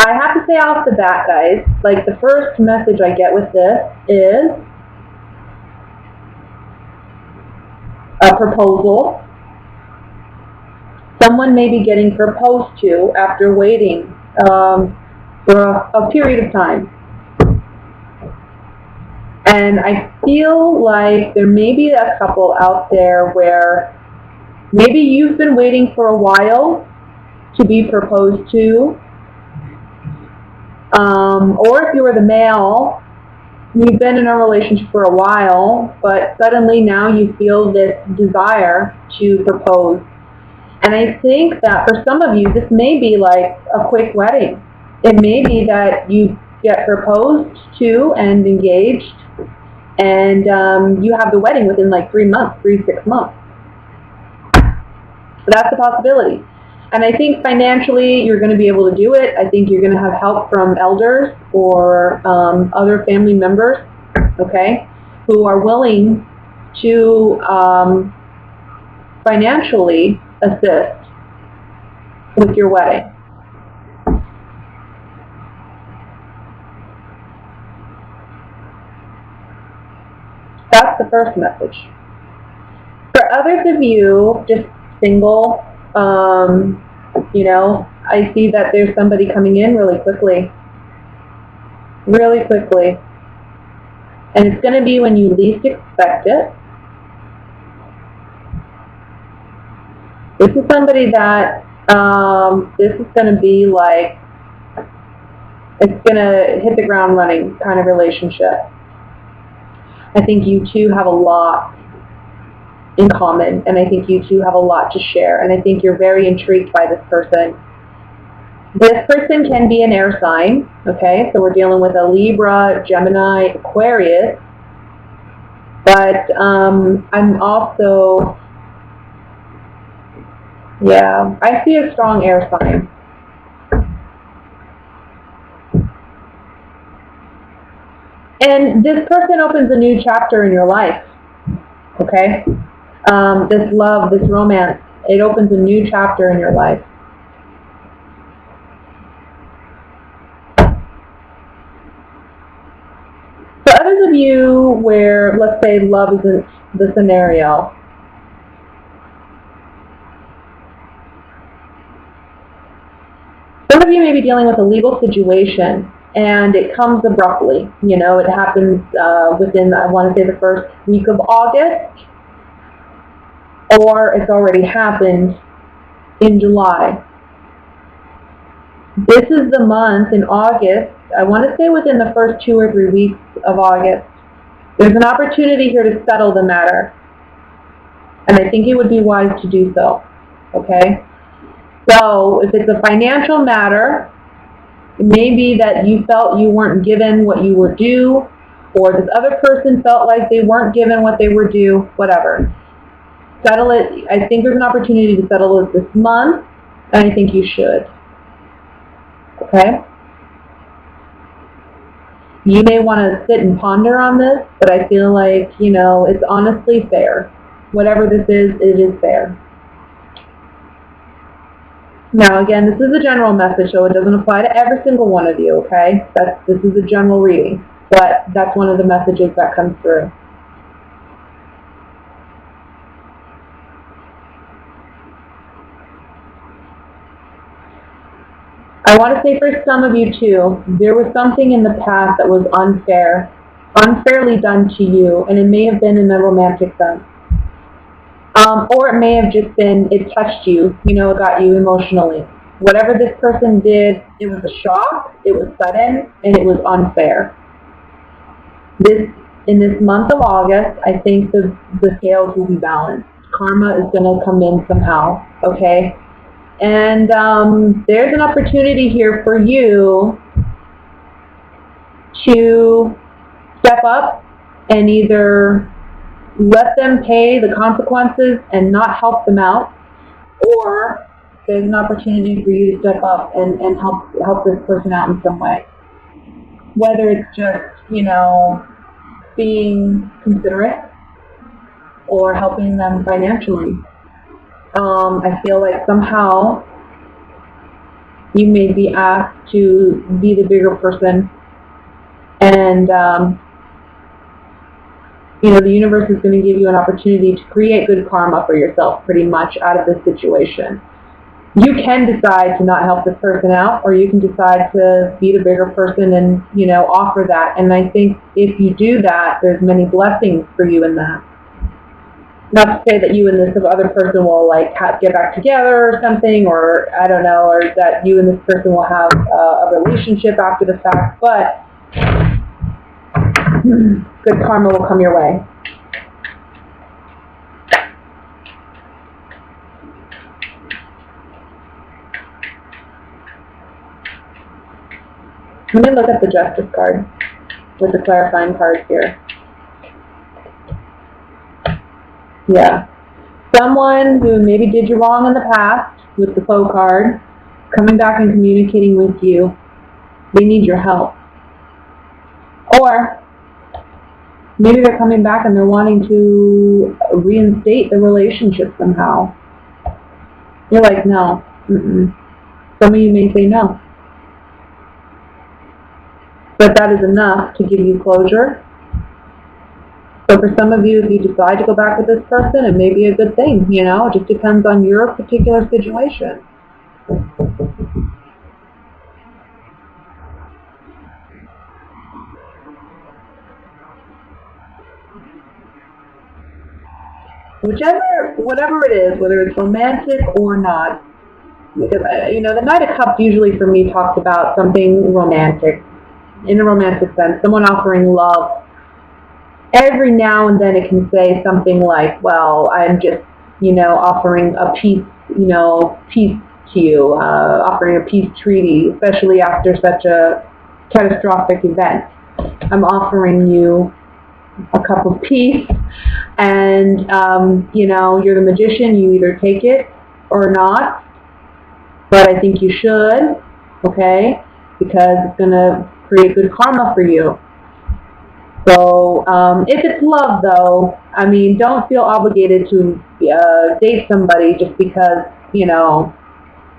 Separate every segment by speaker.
Speaker 1: I have to say off the bat, guys, like the first message I get with this is a proposal. Someone may be getting proposed to after waiting for a period of time. And I feel like there may be a couple out there where maybe you've been waiting for a while to be proposed to. Or if you were the male, you've been in a relationship for a while, but suddenly now you feel this desire to propose. And I think that for some of you, this may be like a quick wedding. It may be that you get proposed to and engaged, and you have the wedding within like 3 months, 6 months. So that's a possibility. And I think financially you're going to be able to do it. I think you're going to have help from elders or other family members, okay, who are willing to financially assist with your wedding. That's the first message. For others of you, just single, you know, I see that there's somebody coming in really quickly. Really quickly. And it's going to be when you least expect it. This is somebody that, this is going to be like, it's going to hit the ground running kind of relationship. I think you two have a lot in common, and I think you two have a lot to share, and I think you're very intrigued by this person. This person can be an air sign, okay? So we're dealing with a Libra, Gemini, Aquarius, but I'm also, yeah, I see a strong air sign. And this person opens a new chapter in your life, okay? This love, this romance, it opens a new chapter in your life. For others of you where, let's say, love isn't the scenario, some of you may be dealing with a legal situation, and it comes abruptly. You know, it happens within, I want to say, the first week of August, or it's already happened in July. This is the month in August, I want to say within the first 2 or 3 weeks of August, there's an opportunity here to settle the matter. And I think it would be wise to do so, okay? So if it's a financial matter, it may be that you felt you weren't given what you were due, or this other person felt like they weren't given what they were due, whatever. Settle it. I think there's an opportunity to settle it this month, and I think you should. Okay? You may want to sit and ponder on this, but I feel like, you know, it's honestly fair. Whatever this is, it is fair. Now, again, this is a general message, so it doesn't apply to every single one of you, okay? This is a general reading, but that's one of the messages that comes through. I want to say for some of you, too, there was something in the past that was unfair, unfairly done to you, and it may have been in a romantic sense. Or it may have just been, it touched you, you know, it got you emotionally. Whatever this person did, it was a shock, it was sudden, and it was unfair. In this month of August, I think the scales will be balanced. Karma is going to come in somehow, okay? And there's an opportunity here for you to step up and either let them pay the consequences and not help them out, or there's an opportunity for you to step up and help this person out in some way. Whether it's just, you know, being considerate or helping them financially. I feel like somehow You may be asked to be the bigger person, and you know, the universe is going to give you an opportunity to create good karma for yourself pretty much out of this situation. You can decide to not help this person out, or you can decide to be the bigger person and, you know, offer that. And I think if you do that, there's many blessings for you in that. Not to say that you and this other person will, like, get back together or something, or I don't know, or that you and this person will have a relationship after the fact, but good karma will come your way. Let me look at the Justice card with the clarifying cards here. Yeah. Someone who maybe did you wrong in the past with the Foe card, coming back and communicating with you, they need your help. Or maybe they're coming back and they're wanting to reinstate the relationship somehow. You're like, no. Some of you may say no. But that is enough to give you closure. So for some of you, if you decide to go back with this person, it may be a good thing, you know? It just depends on your particular situation. Whatever it is, whether it's romantic or not, because, you know, the Knight of Cups usually for me talks about something romantic, in a romantic sense, someone offering love. Every now and then it can say something like, well, I'm just, you know, offering a peace, you know, peace to you, offering a peace treaty, especially after such a catastrophic event. I'm offering you a cup of peace, and, you know, you're the magician, you either take it or not, but I think you should, okay, because it's going to create good karma for you. So if it's love, though, I mean, don't feel obligated to date somebody just because, you know,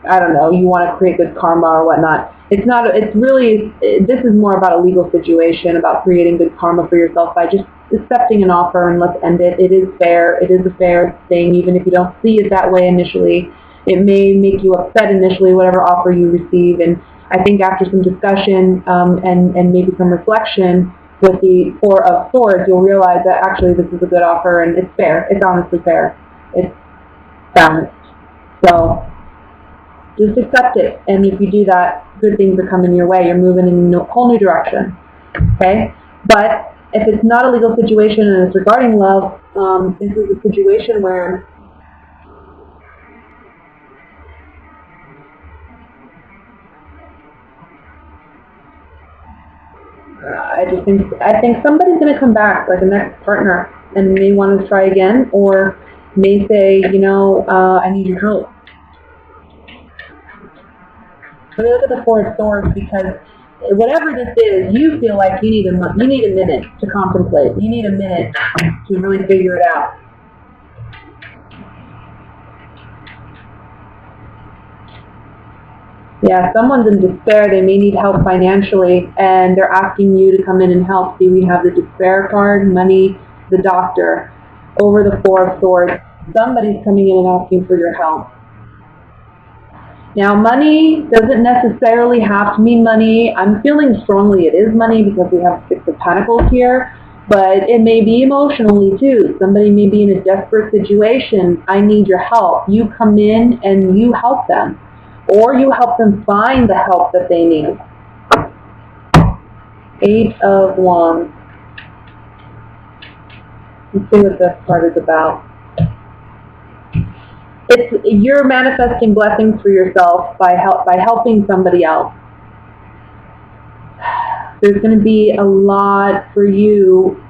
Speaker 1: I don't know, you want to create good karma or whatnot. It's not, it's really, this is more about a legal situation, about creating good karma for yourself by just accepting an offer and let's end it. It is fair. It is a fair thing, even if you don't see it that way initially. It may make you upset initially, whatever offer you receive. And I think after some discussion and maybe some reflection, with the Four of Swords, you'll realize that actually this is a good offer and it's fair. It's honestly fair. It's balanced. So just accept it. And if you do that, good things are coming your way. You're moving in a whole new direction. Okay? But if it's not a legal situation and it's regarding love, this is a situation where I think somebody's going to come back, like a next partner, and may want to try again, or may say, you know, I need your help. But look at the Four of Swords, because whatever this is, you feel like you need a minute to contemplate. You need a minute to really figure it out. Yeah, someone's in despair. They may need help financially, and they're asking you to come in and help. See, we have the despair card, money, the doctor, over the Four of Swords. Somebody's coming in and asking for your help. Now, money doesn't necessarily have to mean money. I'm feeling strongly it is money because we have Six of Pentacles here, but it may be emotionally too. Somebody may be in a desperate situation. I need your help. You come in and you help them. Or you help them find the help that they need. Eight of Wands. Let's see what this card is about. You're manifesting blessings for yourself by helping somebody else. There's going to be a lot for you.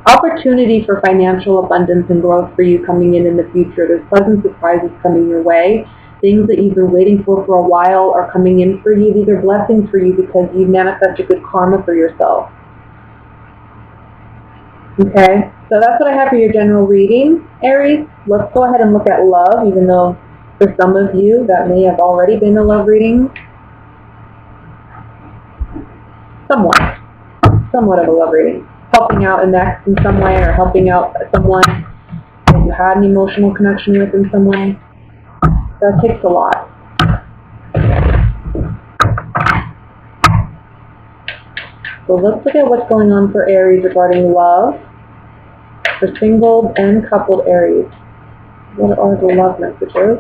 Speaker 1: Opportunity for financial abundance and growth for you coming in the future. There's pleasant surprises coming your way. Things that you've been waiting for a while are coming in for you. These are blessings for you because you manifested good karma for yourself. Okay, so that's what I have for your general reading, Aries. Let's go ahead and look at love, even though For some of you, that may have already been a love reading. Somewhat of a love reading. Helping out an ex in some way, or helping out someone that you had an emotional connection with in some way. That takes a lot. So let's look at what's going on for Aries regarding love. For single and coupled Aries. What are the love messages?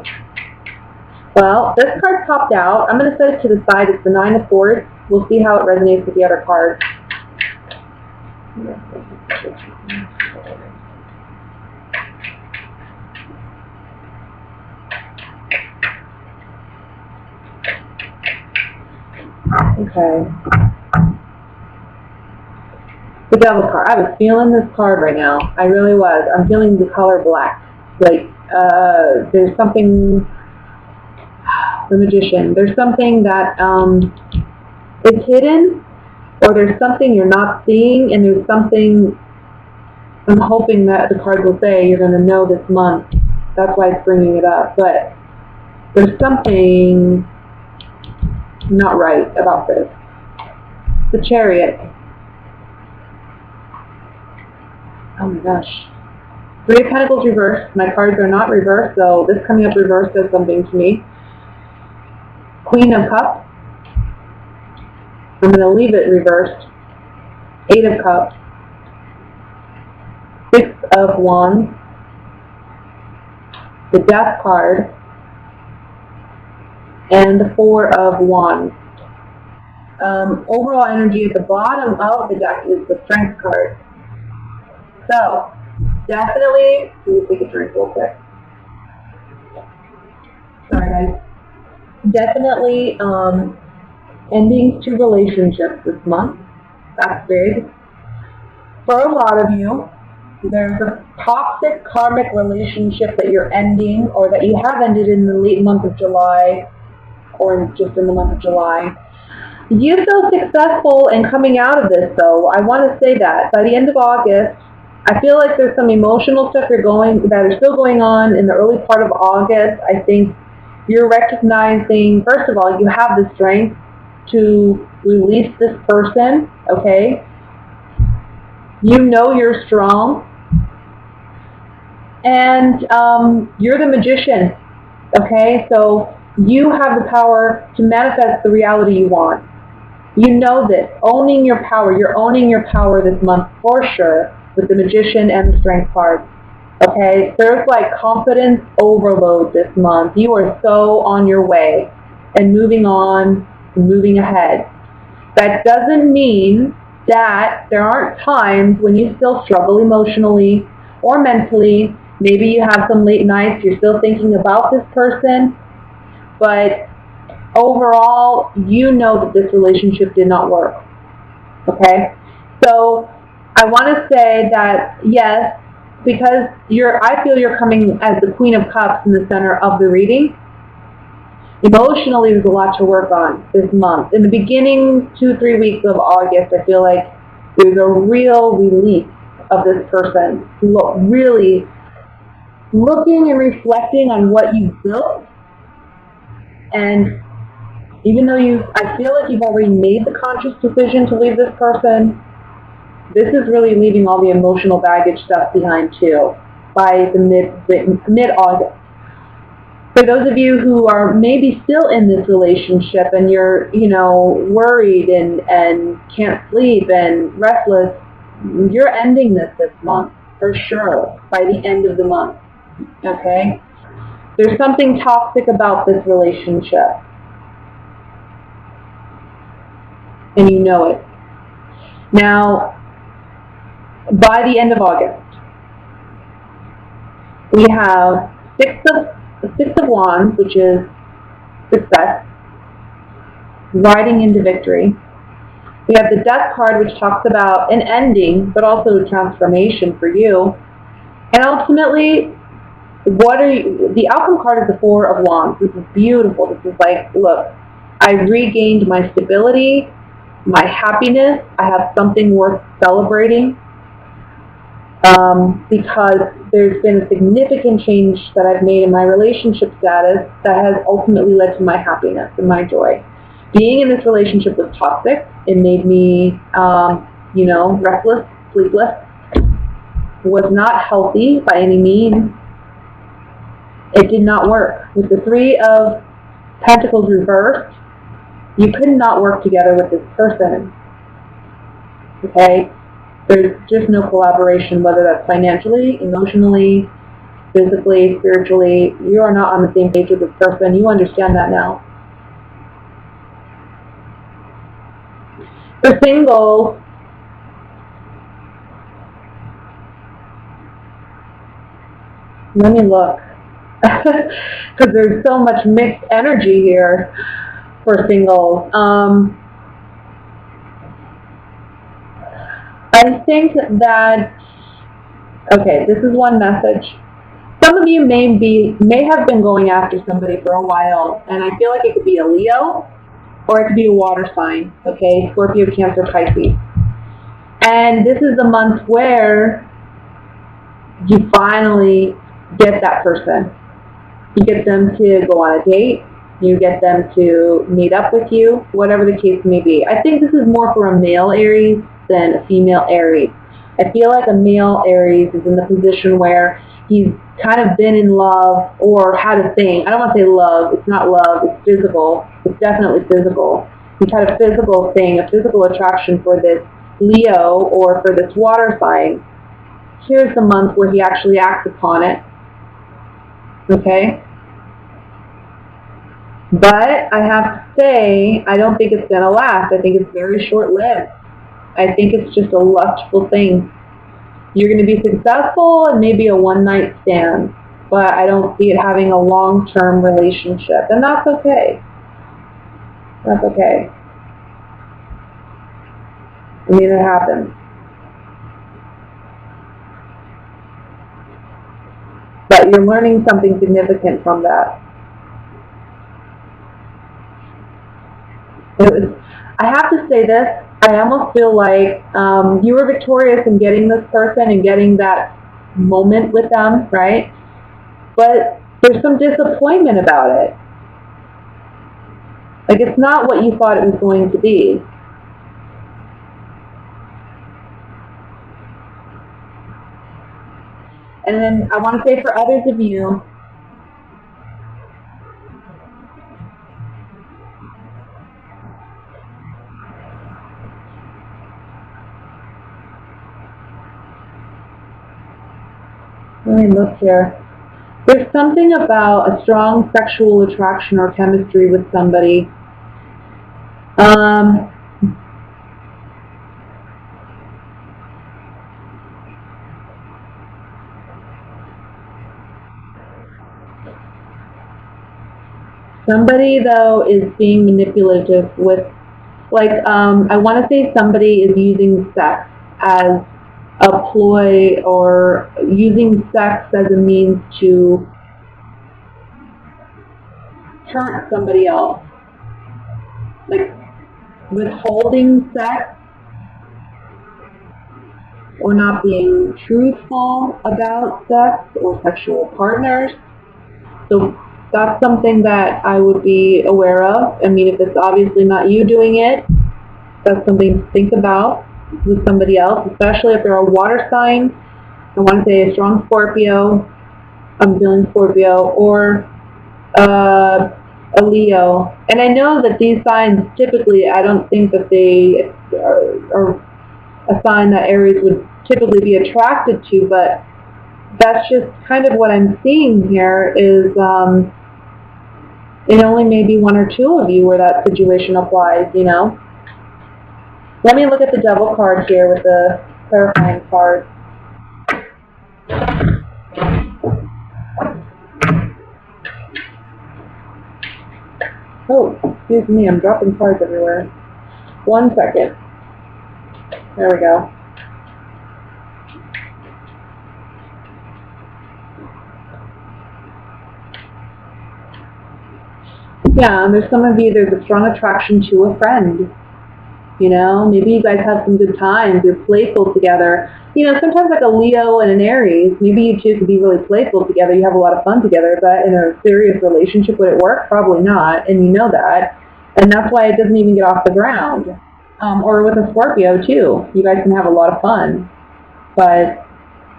Speaker 1: Well, this card popped out. I'm going to set it to the side. It's the Nine of Swords. We'll see how it resonates with the other cards. Okay. The Devil card. I was feeling this card right now. I really was. I'm feeling the color black. Like, there's something... The Magician. There's something that is hidden, or there's something you're not seeing, and there's something I'm hoping that the cards will say you're going to know this month. That's why it's bringing it up. But there's something not right about this. The Chariot. Oh my gosh. Three of Pentacles reversed. My cards are not reversed, so this coming up reversed does something to me. Queen of Cups. I'm going to leave it reversed. Eight of Cups. Six of Wands. The Death card. And the Four of Wands. Overall energy at the bottom of the deck is the Strength card. So, definitely, let me take a drink real quick. Sorry guys. Definitely endings to relationships this month. That's big. For a lot of you, there's a toxic karmic relationship that you're ending, or that you have ended in the late month of July, or just in the month of July. You feel successful in coming out of this, though. I want to say that. By the end of August, I feel like there's some emotional stuff that are still going on in the early part of August. I think you're recognizing, first of all, you have the strength to release this person, okay? You know you're strong. And you're the Magician, okay? So you have the power to manifest the reality you want. You know this. Owning your power. You're owning your power this month for sure with the Magician and the Strength card. Okay, there's like confidence overload this month. You are so on your way and moving on, moving ahead. That doesn't mean that there aren't times when you still struggle emotionally or mentally. Maybe you have some late nights, you're still thinking about this person, but overall, you know that this relationship did not work. Okay, so I want to say that yes, because I feel you're coming as the Queen of Cups in the center of the reading. Emotionally, there's a lot to work on this month. In the beginning 2-3 weeks of August, I feel like there's a real release of this person. Really looking and reflecting on what you've built. And even though I feel like you've already made the conscious decision to leave this person, this is really leaving all the emotional baggage stuff behind too by the mid-August. For those of you who are maybe still in this relationship and you're, worried and can't sleep and restless, you're ending this month for sure by the end of the month. Okay? There's something toxic about this relationship. And you know it. Now, by the end of August, we have Six of Wands, which is success, riding into victory. We have the Death card, which talks about an ending, but also a transformation for you. And ultimately, the outcome card is the Four of Wands. This is beautiful. This is like, look, I regained my stability, my happiness. I have something worth celebrating. because there's been a significant change that I've made in my relationship status that has ultimately led to my happiness and my joy. Being in this relationship was toxic. It made me, restless, sleepless. Was not healthy by any means. It did not work. With the Three of Pentacles reversed, you could not work together with this person. Okay? There's just no collaboration, whether that's financially, emotionally, physically, spiritually. You are not on the same page with this person. You understand that now. For singles, let me look, because there's so much mixed energy here for singles. I think that, okay, this is one message. Some of you may have been going after somebody for a while, and I feel like it could be a Leo, or it could be a water sign, okay, Scorpio, Cancer, Pisces. And this is the month where you finally get that person. You get them to go on a date. You get them to meet up with you, whatever the case may be. I think this is more for a male Aries than a female Aries. I feel like a male Aries is in the position where he's kind of been in love or had a thing. I don't want to say love. It's not love. It's physical. It's definitely physical. He's had a physical thing, a physical attraction for this Leo or for this water sign. Here's the month where he actually acts upon it. Okay? But I have to say, I don't think it's going to last. I think it's very short-lived. I think it's just a lustful thing. You're going to be successful and maybe a one-night stand, but I don't see it having a long-term relationship, and that's okay. That's okay. I mean, it happens. But you're learning something significant from that. I have to say this, I almost feel like you were victorious in getting this person and getting that moment with them, right? But there's some disappointment about it. Like, it's not what you thought it was going to be. And then I want to say for others of you, let me look here. There's something about a strong sexual attraction or chemistry with somebody. Somebody, though, is being manipulative with, like, I want to say somebody is using sex as a ploy or using sex as a means to hurt somebody else. Like, withholding sex or not being truthful about sex or sexual partners. So that's something that I would be aware of. I mean, if it's obviously not you doing it, that's something to think about with somebody else, especially if they're a water sign. I want to say a strong Scorpio, I'm feeling Scorpio, or a Leo. And I know that these signs typically, I don't think that they are a sign that Aries would typically be attracted to, but that's just kind of what I'm seeing here is it only may be one or two of you where that situation applies, you know. Let me look at the Devil card here with the clarifying card. Oh, excuse me, I'm dropping cards everywhere. 1 second. There we go. Yeah, and there's some of you, there's a strong attraction to a friend. You know, maybe you guys have some good times, you're playful together, sometimes like a Leo and an Aries, maybe you two could be really playful together, you have a lot of fun together, but in a serious relationship, would it work? Probably not, and you know that. And that's why it doesn't even get off the ground. Or with a Scorpio, too. You guys can have a lot of fun. But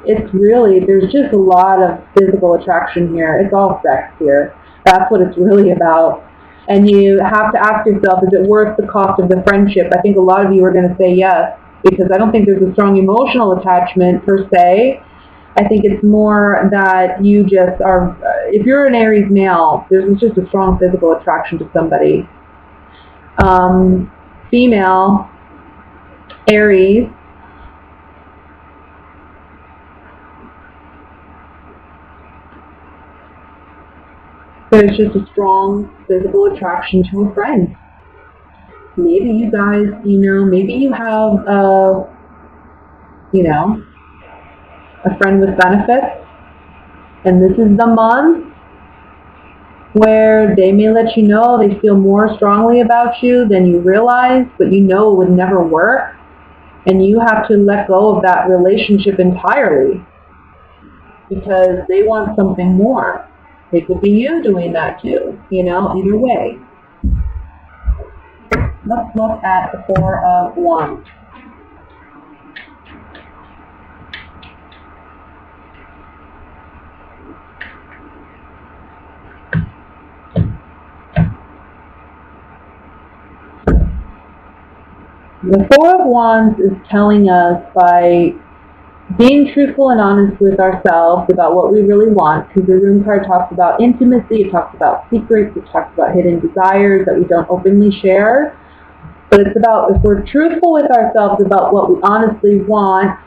Speaker 1: it's really, there's just a lot of physical attraction here. It's all sex here. That's what it's really about. And you have to ask yourself, is it worth the cost of the friendship? I think a lot of you are going to say yes, because I don't think there's a strong emotional attachment per se. I think it's more that you just are, if you're an Aries male, there's just a strong physical attraction to somebody. Female, Aries, there's just a strong physical attraction to a friend. Maybe you guys, maybe you have a friend with benefits, and this is the month where they may let you know they feel more strongly about you than you realize, but it would never work, and you have to let go of that relationship entirely because they want something more. It could be you doing that too, either way. Let's look at the Four of Wands. The Four of Wands is telling us by being truthful and honest with ourselves about what we really want, because the Rune card talks about intimacy, it talks about secrets, it talks about hidden desires that we don't openly share. But it's about, if we're truthful with ourselves about what we honestly want,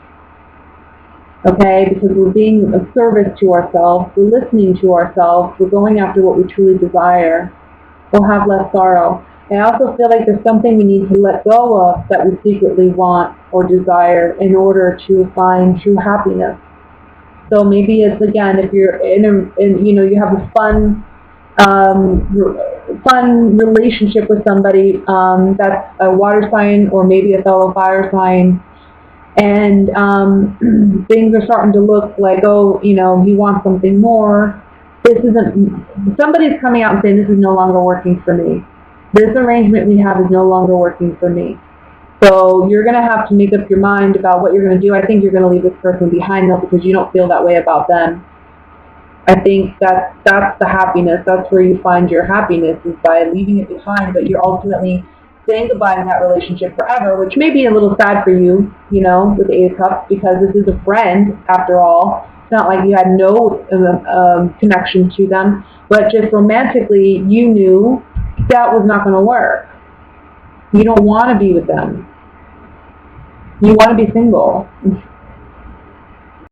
Speaker 1: okay, because we're being of service to ourselves, we're listening to ourselves, we're going after what we truly desire, we'll have less sorrow. I also feel like there's something we need to let go of that we secretly want or desire in order to find true happiness. So maybe it's, again, if you're you have a fun relationship with somebody that's a water sign or maybe a fellow fire sign, and things are starting to look like, he wants something more. Somebody's coming out and saying, this is no longer working for me. This arrangement we have is no longer working for me. So you're going to have to make up your mind about what you're going to do. I think you're going to leave this person behind, though, because you don't feel that way about them. I think that's the happiness. That's where you find your happiness, is by leaving it behind, but you're ultimately saying goodbye to that relationship forever, which may be a little sad for you, with the Eight of Cups, because this is a friend, after all. It's not like you had no connection to them, but just romantically, you knew that was not going to work. You don't want to be with them. You want to be single.